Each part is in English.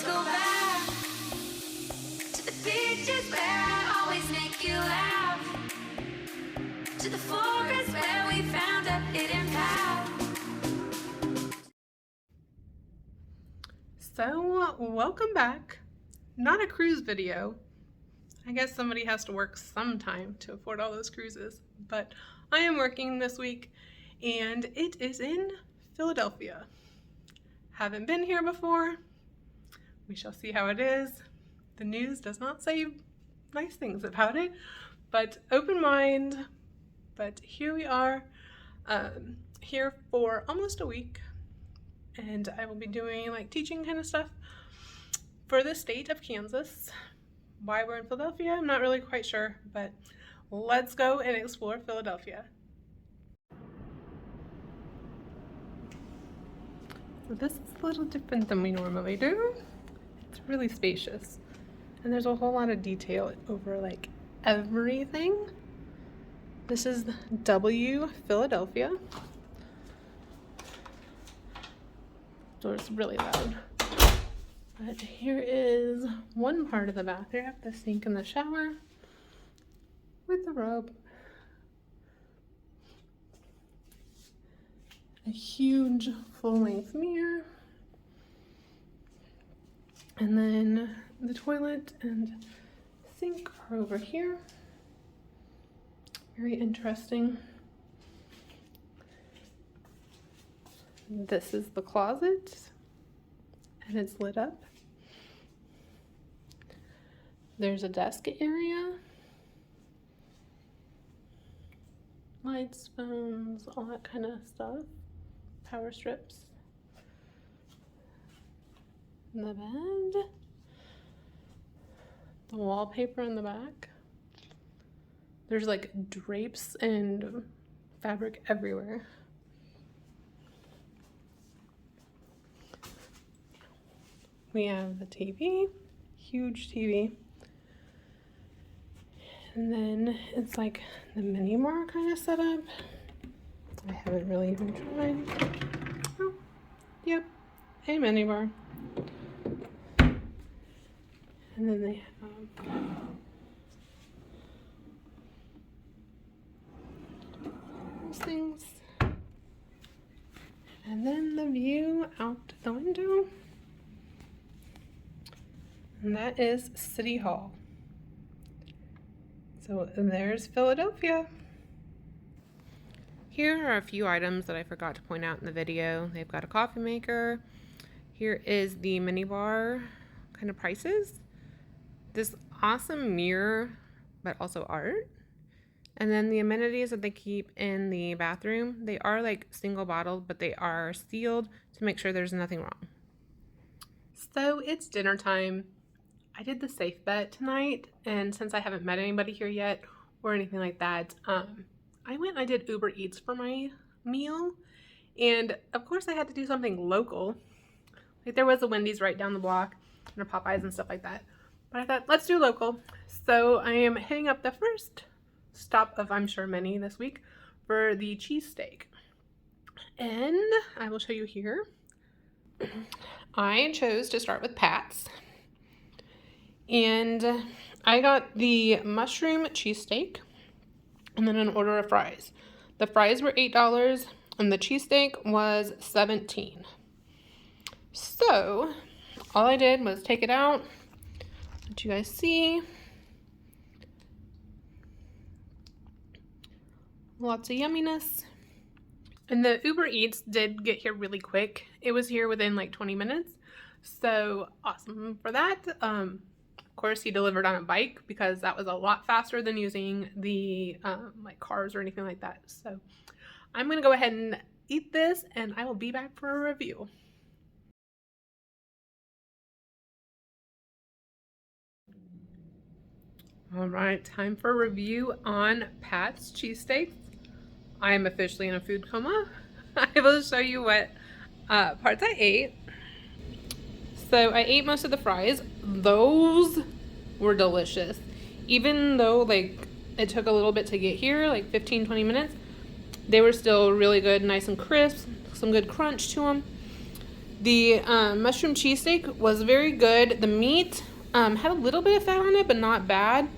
go back to the beaches where I always make you laugh, to the forest where we found a hidden path. So, welcome back. Not a cruise video. I guess somebody has to work sometime to afford all those cruises, but I am working this week and it is in Philadelphia. Haven't been here before. We shall see how it is. The news does not say nice things about it, but open mind. But here we are, here for almost a week, and I will be doing like teaching kind of stuff for the state of Kansas. Why we're in Philadelphia, I'm not really quite sure, but let's go and explore Philadelphia. So this is a little different than we normally do. It's really spacious, and there's a whole lot of detail over like everything. This is W Philadelphia. So it's really loud. But here is one part of the bathroom, the sink and the shower with the robe. A huge full-length mirror. And then the toilet and sink are over here. Very interesting. This is the closet, and it's lit up. There's a desk area. Lights, phones, all that kind of stuff. Power strips. The bed. The wallpaper in the back. There's like drapes and fabric everywhere. We have the TV, huge TV. And then it's like the mini bar kind of setup. I haven't really even tried. Oh, yep, a mini bar. And then they have those things. And then the view out the window. And that is City Hall. So there's Philadelphia. Here are a few items that I forgot to point out in the video. They've got a coffee maker. Here is the minibar kind of prices. This awesome mirror, but also art. And then the amenities that they keep in the bathroom. They are like single bottled, but they are sealed to make sure there's nothing wrong. So it's dinner time. I did the safe bet tonight, and since I haven't met anybody here yet or anything like that, I went and I did Uber Eats for my meal, and of course I had to do something local. Like there was a Wendy's right down the block and a Popeyes and stuff like that, but I thought let's do local. So I am hitting up the first stop of I'm sure many this week for the cheesesteak, and I will show you here. I chose to start with Pat's. And I got the mushroom cheesesteak and then an order of fries. The fries were $8 and the cheesesteak was $17. So all I did was take it out, let you guys see. Lots of yumminess. And the Uber Eats did get here really quick. It was here within like 20 minutes. So awesome for that. Of course, he delivered on a bike because that was a lot faster than using the like cars or anything like that. So I'm going to go ahead and eat this, and I will be back for a review. All right, time for a review on Pat's cheesesteaks. I am officially in a food coma. I will show you what parts I ate. So I ate most of the fries. Those were delicious. Even though like it took a little bit to get here, like 15-20 minutes, they were still really good, nice and crisp, some good crunch to them. The mushroom cheesesteak was very good. The meat had a little bit of fat on it, but not bad.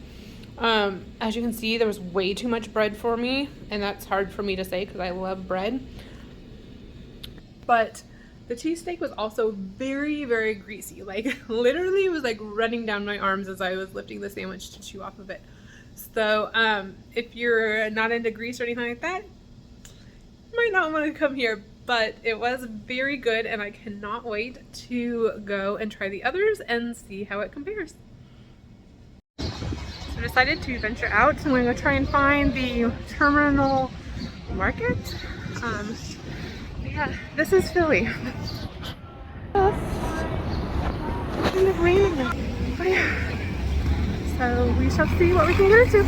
As you can see, there was way too much bread for me, and that's hard for me to say because I love bread. But the cheesesteak was also very, very greasy. Like, literally, it was like running down my arms as I was lifting the sandwich to chew off of it. So, if you're not into grease or anything like that, you might not want to come here. But it was very good, and I cannot wait to go and try the others and see how it compares. So I decided to venture out. I'm going to go try and find the terminal market. Yeah, this is Philly. Kind of raining now. But yeah. So we shall see what we can get into.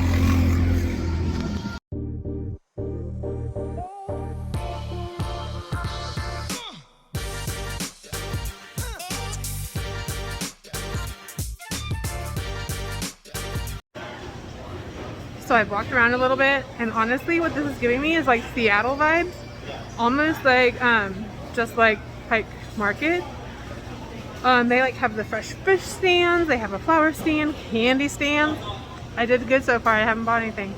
So I've walked around a little bit, and honestly what this is giving me is like Seattle vibes. Almost like just like Pike Market. They like have the fresh fish stands, they have a flower stand, candy stand. I did good so far, I haven't bought anything.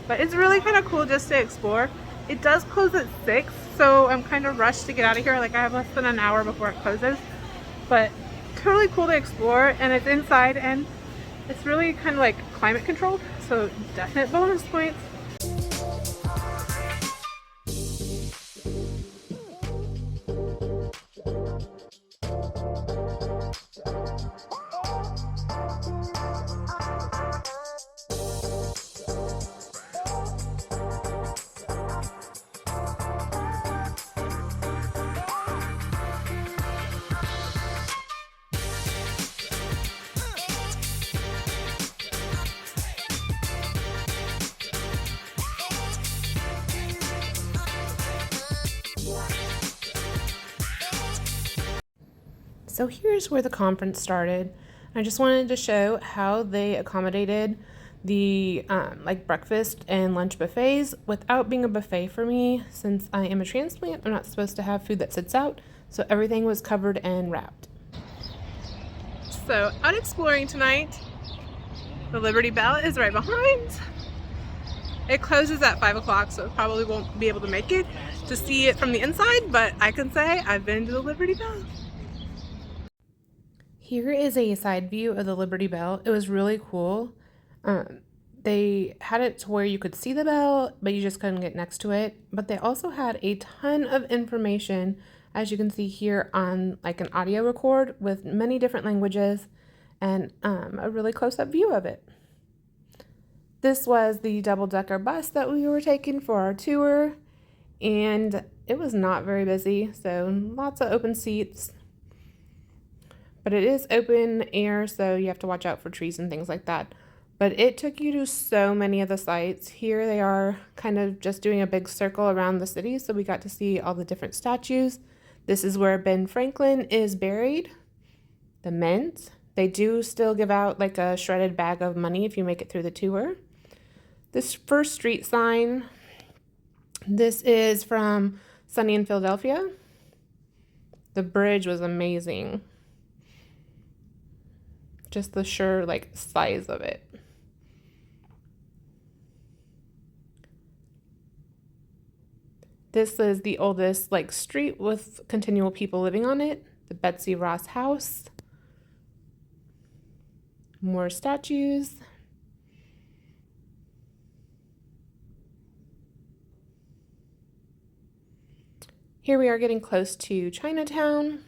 But it's really kind of cool just to explore. It does close at 6, so I'm kind of rushed to get out of here. Like I have less than an hour before it closes. But totally cool to explore, and it's inside, and it's really kind of like climate controlled, so definite bonus points. So here's where the conference started. I just wanted to show how they accommodated the like breakfast and lunch buffets without being a buffet for me. Since I am a transplant, I'm not supposed to have food that sits out, so everything was covered and wrapped. So out exploring tonight, the Liberty Bell is right behind. It closes at 5 o'clock, so probably won't be able to make it to see it from the inside, but I can say I've been to the Liberty Bell. Here is a side view of the Liberty Bell. It was really cool. They had it to where you could see the bell, but you just couldn't get next to it. But they also had a ton of information, as you can see here, on like an audio record with many different languages and a really close-up view of it. This was the double-decker bus that we were taking for our tour, and it was not very busy, so lots of open seats. But it is open air, so you have to watch out for trees and things like that. But it took you to so many of the sites. Here they are kind of just doing a big circle around the city, so we got to see all the different statues. This is where Ben Franklin is buried. The Mint. They do still give out like a shredded bag of money if you make it through the tour. This first street sign, this is from Sunny in Philadelphia. The bridge was amazing. Just the sheer like size of it. This is the oldest like street with continual people living on it. The Betsy Ross house. More statues. Here we are getting close to Chinatown.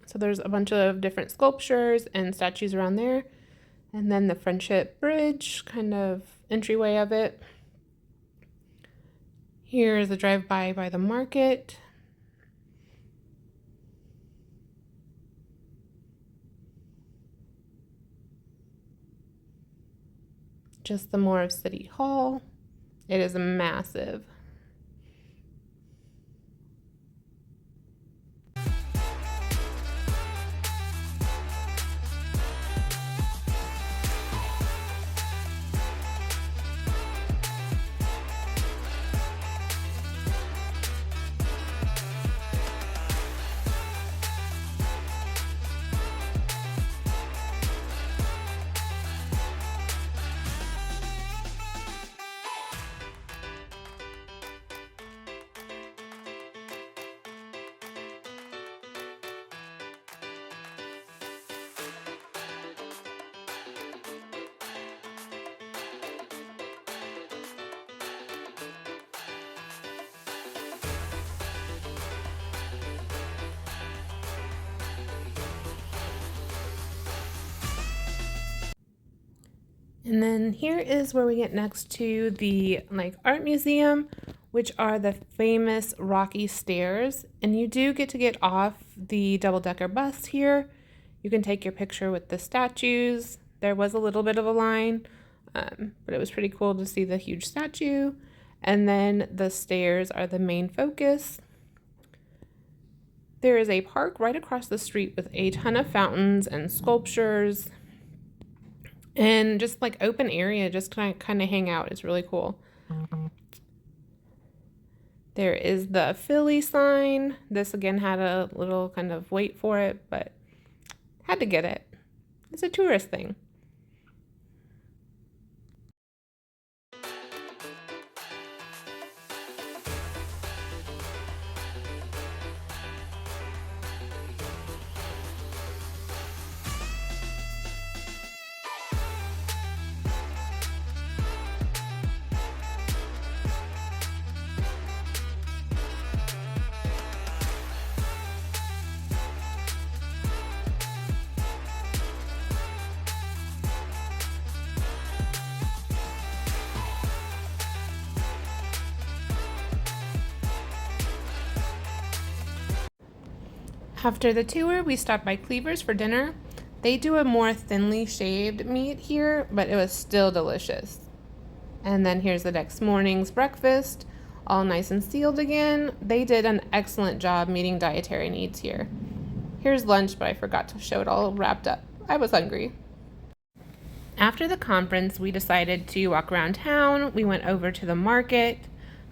So there's a bunch of different sculptures and statues around there. And then the Friendship Bridge, kind of entryway of it. Here's a drive-by by the market. Just the more of City Hall. It is massive. And then here is where we get next to the art museum, which are the famous rocky stairs. And you do get to get off the double-decker bus here. You can take your picture with the statues. There was a little bit of a line, but it was pretty cool to see the huge statue. And then the stairs are the main focus. There is a park right across the street with a ton of fountains and sculptures and just open area, just kind of hang out. It's really cool. There is the Philly sign. This again had a little kind of wait for it, but had to get it. It's a tourist thing. After the tour, we stopped by Cleaver's for dinner. They do a more thinly shaved meat here, but it was still delicious. And then here's the next morning's breakfast, all nice and sealed again. They did an excellent job meeting dietary needs here. Here's lunch, but I forgot to show it all wrapped up. I was hungry. After the conference, we decided to walk around town. We went over to the market,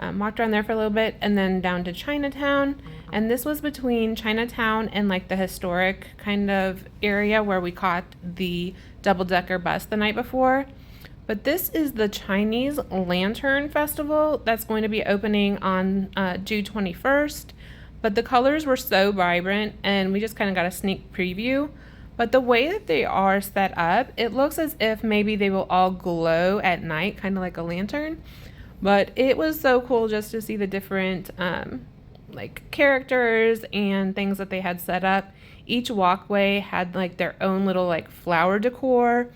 walked around there for a little bit, and then down to Chinatown. And this was between Chinatown and the historic kind of area where we caught the double-decker bus the night before. But this is the Chinese Lantern Festival that's going to be opening on June 21st. But the colors were so vibrant, and we just kind of got a sneak preview. But the way that they are set up, it looks as if maybe they will all glow at night, kind of like a lantern. But it was so cool just to see the different characters and things that they had set up. Each walkway had their own little flower decor.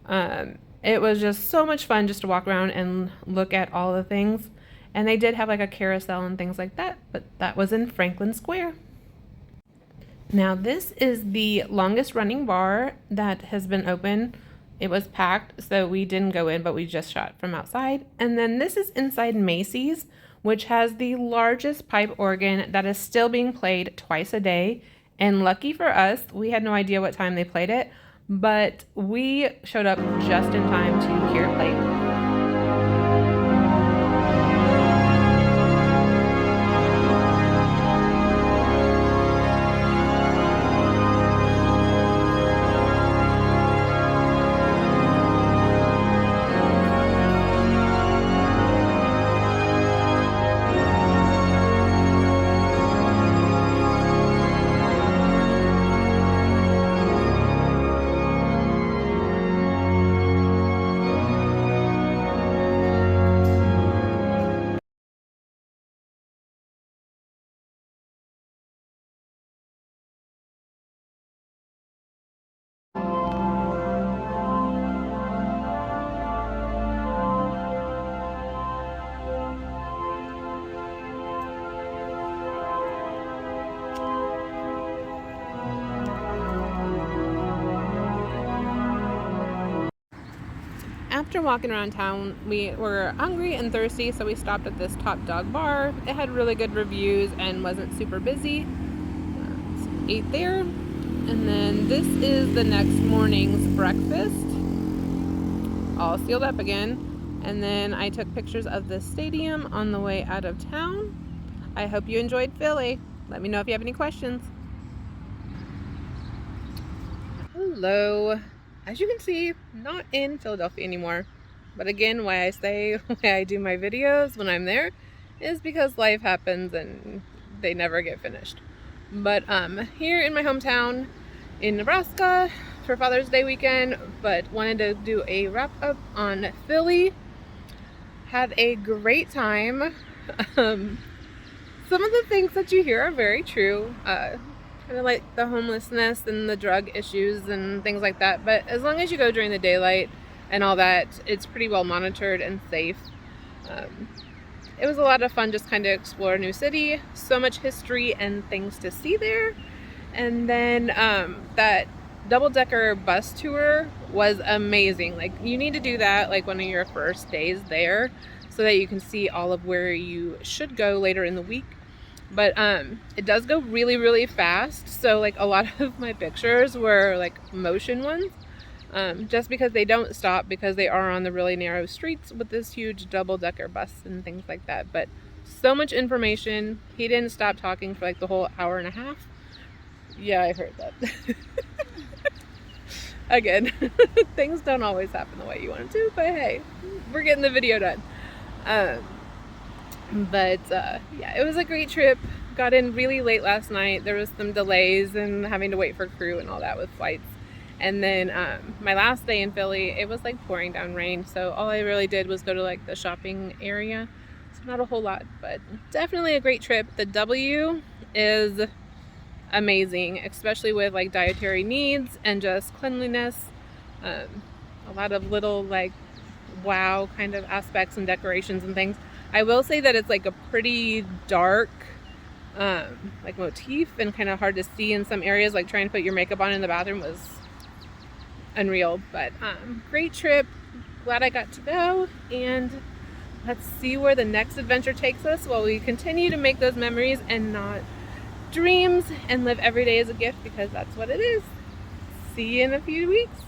It was just so much fun just to walk around and look at all the things. And they did have a carousel and things like that, but that was in Franklin Square. Now this is the longest running bar that has been open. It was packed, so we didn't go in, but we just shot from outside. And then this is inside Macy's, which has the largest pipe organ that is still being played twice a day. And lucky for us, we had no idea what time they played it, but we showed up just in time to hear it played. After walking around town, we were hungry and thirsty, so we stopped at this Top Dog bar. It had really good reviews and wasn't super busy. So ate there. And then this is the next morning's breakfast. All sealed up again. And then I took pictures of the stadium on the way out of town. I hope you enjoyed Philly. Let me know if you have any questions. Hello. As you can see, not in Philadelphia anymore. But again, why I say why I do my videos when I'm there is because life happens and they never get finished. But here in my hometown in Nebraska for Father's Day weekend, but wanted to do a wrap up on Philly. Had a great time. Some of the things that you hear are very true. Kind of the homelessness and the drug issues and things like that. But as long as you go during the daylight, and all that. It's pretty well monitored and safe. It was a lot of fun just kind of explore a new city. So much history and things to see there. And then that double-decker bus tour was amazing. Like, you need to do that like one of your first days there so that you can see all of where you should go later in the week. But it does go really, really fast. So like a lot of my pictures were like motion ones, just because they don't stop, because they are on the really narrow streets with this huge double-decker bus and things like that. But so much information. He didn't stop talking for like the whole hour and a half. Yeah, I heard that. Again, things don't always happen the way you want them to, but hey, we're getting the video done. Yeah, it was a great trip. Got in really late last night. There was some delays and having to wait for crew and all that with flights. And then my last day in Philly, it was like pouring down rain. So all I really did was go to like the shopping area. So not a whole lot, but definitely a great trip. The W is amazing, especially with like dietary needs and just cleanliness. A lot of little like wow kind of aspects and decorations and things. I will say that it's like a pretty dark like motif and kind of hard to see in some areas. Like trying to put your makeup on in the bathroom was unreal. But great trip. Glad I got to go, and let's see where the next adventure takes us while we continue to make those memories and not dreams, and live every day as a gift, because that's what it is. See you in a few weeks.